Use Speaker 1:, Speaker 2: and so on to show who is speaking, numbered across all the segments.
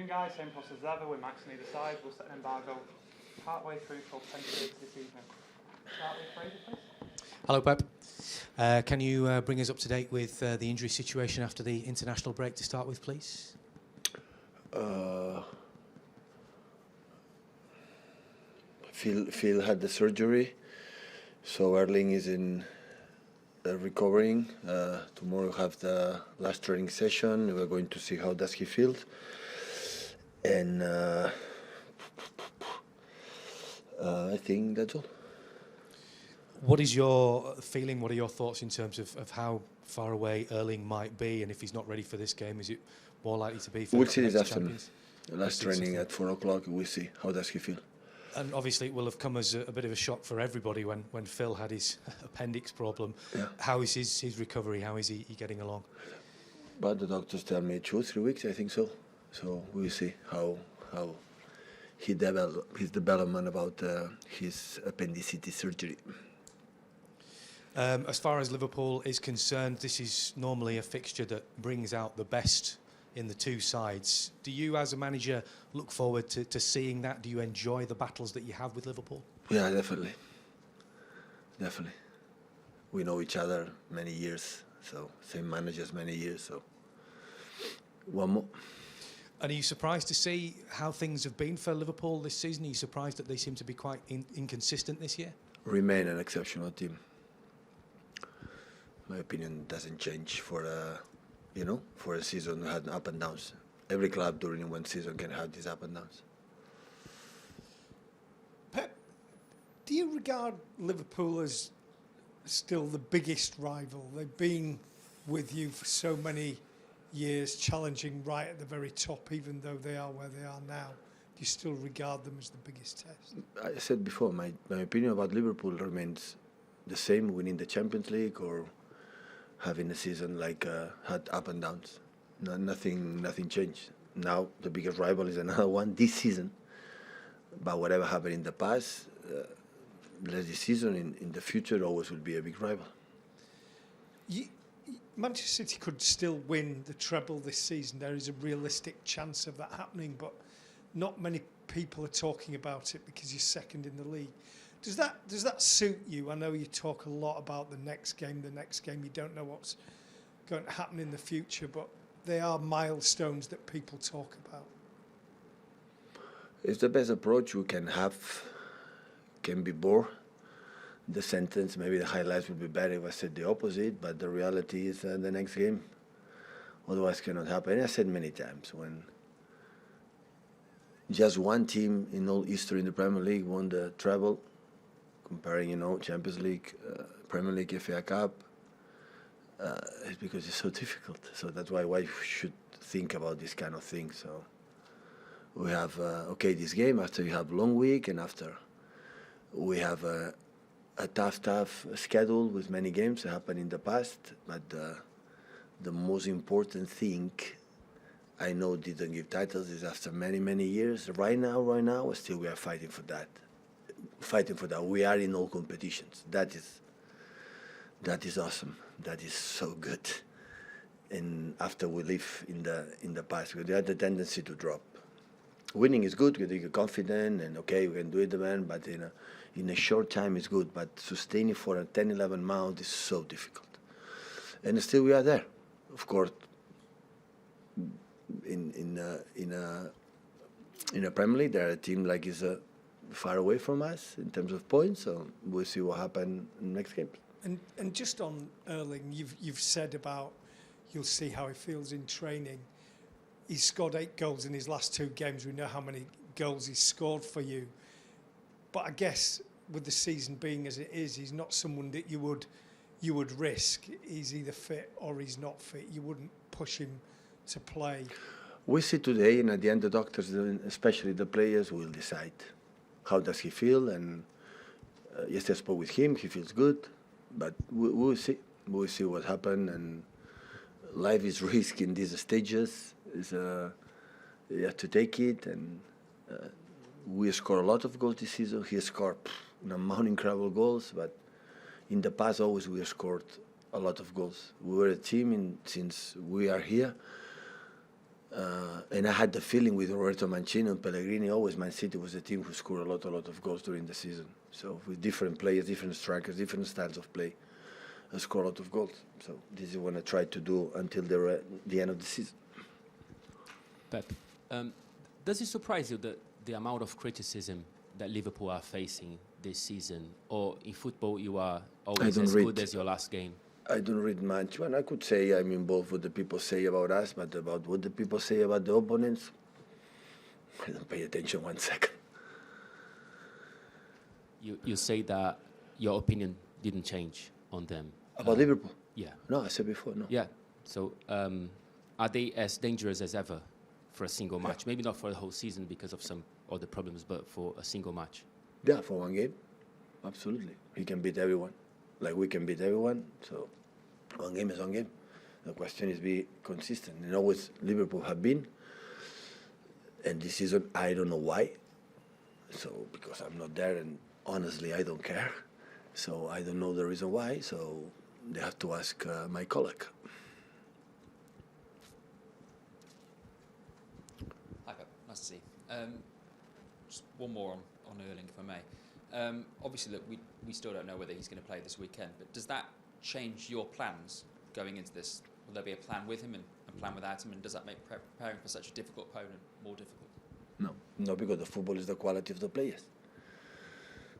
Speaker 1: guys, same process as ever, with Max on either side. We'll set an embargo partway through till 10 days this evening. Start with Fraser, please.
Speaker 2: Hello, Pep. Can you bring us up to date with the injury situation after the international break to start with, please?
Speaker 3: Phil had the surgery, so Erling is in recovering. Tomorrow we have the last training session. We're going to see how does he feel, and I think that's all.
Speaker 2: What is your feeling? What are your thoughts in terms of how far away Erling might be, and if he's not ready for this game, is it more likely to be for
Speaker 3: we'll
Speaker 2: the
Speaker 3: see this
Speaker 2: next
Speaker 3: afternoon.
Speaker 2: champions?
Speaker 3: The last training at 4 o'clock. We'll see how does he feel.
Speaker 2: And obviously it will have come as a bit of a shock for everybody when Phil had his appendix problem. Yeah. How is his recovery? How is he getting along?
Speaker 3: But the doctors tell me 2 or 3 weeks, I think so. So we'll see how his development about his appendicitis surgery.
Speaker 2: As far as Liverpool is concerned, this is normally a fixture that brings out the best in the two sides. Do you, as a manager, look forward to seeing that? Do you enjoy the battles that you have with Liverpool?
Speaker 3: Yeah, definitely. Definitely. We know each other many years, so same managers many years, so one more.
Speaker 2: And are you surprised to see how things have been for Liverpool this season? Are you surprised that they seem to be quite inconsistent this year?
Speaker 3: Remain an exceptional team. My opinion doesn't change for a season that had up and downs. Every club during one season can have these up and downs.
Speaker 4: Pep, do you regard Liverpool as still the biggest rival? They've been with you for so many years, challenging right at the very top, even though they are where they are now. Do you still regard them as the biggest test? I
Speaker 3: said before, my opinion about Liverpool remains the same, winning the Champions League or having a season like had up and downs. Nothing changed. Now the biggest rival is another one this season. But whatever happened in the past, this season, in the future, always will be a big rival.
Speaker 4: Manchester City could still win the treble this season. There is a realistic chance of that happening, but not many people are talking about it because you're second in the league. Does that suit you? I know you talk a lot about the next game. You don't know what's going to happen in the future, but they are milestones that people talk about.
Speaker 3: It's the best approach we can have. Can be bored. The sentence, maybe the highlights would be better if I said the opposite, but the reality is the next game. Otherwise, cannot happen. And I said many times, when just one team in all history in the Premier League won the treble, comparing, Champions League, Premier League, FA Cup, it's because it's so difficult. So that's why we should think about this kind of thing. So we have, this game, after you have a long week, and after we have a tough schedule with many games that happened in the past. But the most important thing, I know didn't give titles, is after many years. Right now, still we are fighting for that. We are in all competitions. That is awesome. That is so good. And after we live in the past, we had the tendency to drop. Winning is good. We get confident and we can do it, man. But in a short time it's good. But sustaining for a 10-11 months is so difficult. And still we are there. Of course, in a Premier League, there are a team like is far away from us in terms of points. So we'll see what happens in the next game.
Speaker 4: And just on Erling, you've said about you'll see how he feels in training. He's scored 8 goals in his last 2 games. We know how many goals he's scored for you. But I guess with the season being as it is, he's not someone that you would risk. He's either fit or he's not fit. You wouldn't push him to play.
Speaker 3: We see today, and at the end the doctors, especially the players, will decide how does he feel. And yesterday I spoke with him. He feels good. But we'll see. We'll see what happens. And life is risk in these stages. You have to take it. And we scored a lot of goals this season. He scored an amount of incredible goals. But in the past, always we scored a lot of goals. We were a team since we are here. And I had the feeling with Roberto Mancini and Pellegrini, always Man City was a team who scored a lot of goals during the season. So with different players, different strikers, different styles of play, I scored a lot of goals. So this is what I tried to do until the end of the season.
Speaker 5: Pep, does it surprise you that the amount of criticism that Liverpool are facing this season, or in football you are always as good as your last game?
Speaker 3: I don't read much. Well, I could say I'm involved with what the people say about us, but about what the people say about the opponents, I don't pay attention 1 second.
Speaker 5: You say that your opinion didn't change on them.
Speaker 3: About Liverpool?
Speaker 5: Yeah.
Speaker 3: No, I said before, no.
Speaker 5: Yeah. So are they as dangerous as ever for a single match? Maybe not for the whole season because of some other problems, but for a single match?
Speaker 3: Yeah, for one game, absolutely. He can beat everyone, like we can beat everyone. So one game is one game. The question is be consistent. And always Liverpool have been. And this season, I don't know why. So because I'm not there, and honestly, I don't care. So I don't know the reason why. So they have to ask my colleague.
Speaker 6: Hi, Pep. Nice to see you. Just one more on Erling, if I may. Obviously, look, we still don't know whether he's going to play this weekend, but does that change your plans going into this? Will there be a plan with him and a plan without him, and does that make preparing for such a difficult opponent more difficult?
Speaker 3: No, because the football is the quality of the players.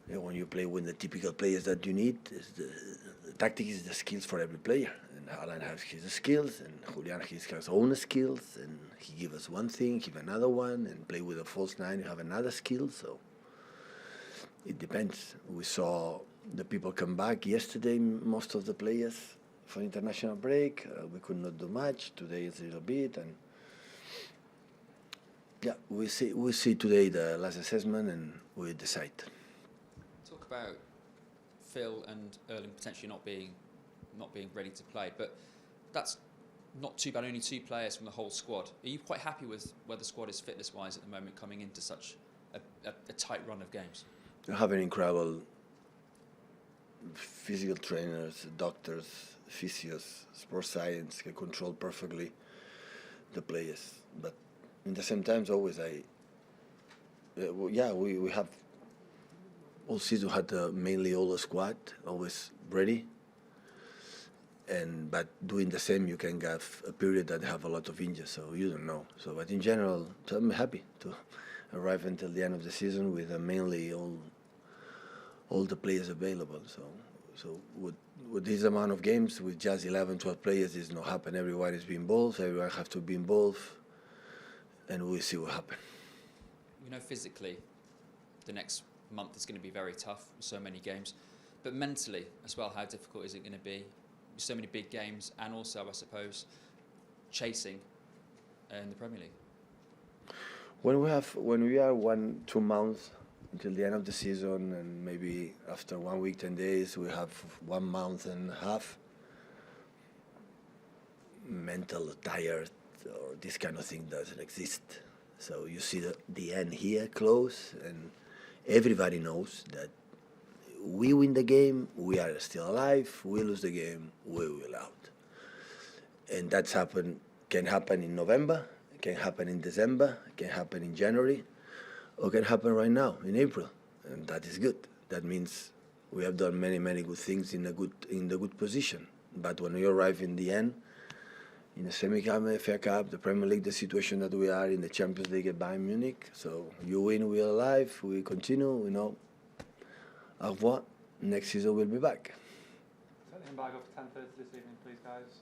Speaker 3: And when you play with the typical players that you need, the tactic is the skills for every player. And Haaland has his skills, and Julian has his own skills, and he gives us one thing, give another one, and play with a false nine, you have another skill. So it depends. We saw the people come back yesterday, most of the players, for international break. We could not do much. Today it's a little bit, and yeah, we see today the last assessment, and we decide.
Speaker 6: Talk about Phil and Erling potentially not being ready to play, but that's not too bad. Only 2 players from the whole squad. Are you quite happy with where the squad is fitness-wise at the moment, coming into such a tight run of games?
Speaker 3: You have an incredible physical trainers, doctors, physios, sports science can control perfectly the players. But in the same time, always we have all season had mainly all the squad always ready. But doing the same, you can have a period that have a lot of injuries, so you don't know. So, but in general, I'm happy to arrive until the end of the season with mainly all the players available. So with this amount of games, with just 11, 12 players, it's not happen. Everyone is being involved. Everyone have to be involved, and we'll see what happens.
Speaker 6: We know physically the next month is going to be very tough, so many games, but mentally as well, how difficult is it going to be? So many big games, and also, I suppose, chasing in the Premier League.
Speaker 3: When we are 1-2 months until the end of the season, and maybe after 1 week, 10 days, we have 1 month and a half. Mental tired or this kind of thing doesn't exist. So you see the end here close, and everybody knows that we win the game, we are still alive. We lose the game, we will out. And can happen in November, can happen in December, can happen in January, or can happen right now in April, and that is good. That means we have done many, many good things in the good position. But when we arrive in the end, in the semi-cup, FA Cup, the Premier League, the situation that we are in the Champions League at Bayern Munich. So you win, we are alive, we continue, we know. Au revoir. Next season we'll be back.
Speaker 1: Set the embargo for 10:30 this evening, please, guys.